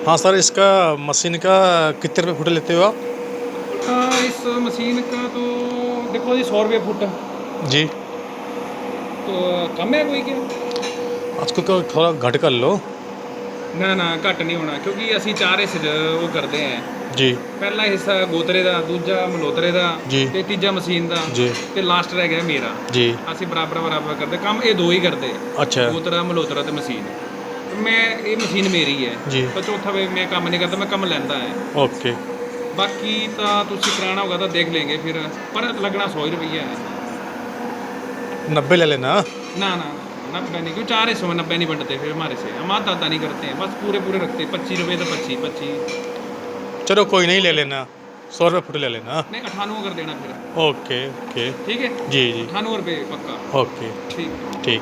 हाँ सर, इसका मशीन का कितने रुपये फुट लेते हो आप? इस मशीन का तो देखो जी 100 रुपये फुट। जी, तो कम है कोई क्या? उसको तो थोड़ा घट कर लो। ना ना घट नहीं होना, क्योंकि असी 4 हिस्से वो करते हैं। जी पहला हिस्सा गोतरे का, दूजा मल्होत्रे का, जी ते तीजा मशीन का, जी ते लास्ट रह गया मेरा। जी। असी बराबर बराबर करते काम, ये दो ही करते, अच्छा गोतरा मल्होत्रा ते मशीन। मैं ये मशीन मेरी है जी। तो चौथा वे मैं काम नहीं करता, मैं कम लैंदा है। ओके, बाकी तो तुसी कराना होगा तो देख लेंगे फिर, पर लगना 100 रुपया है। 90 ले लेना। ना ना 90 नहीं, क्यों 4 हिस्सों में 90 नहीं बंटते फिर हमारे से, हम आधा आधा नहीं करते हैं, बस पूरे पूरे रखते हैं। 25 रुपये तो 25 25। चलो कोई नहीं, ले लेना 100 रुपये फुट ले लेना। नहीं 98 कर देना फिर। Okay okay. ठीक है, जी जी। 98 रुपये पक्का। ओके ठीक। ठीक।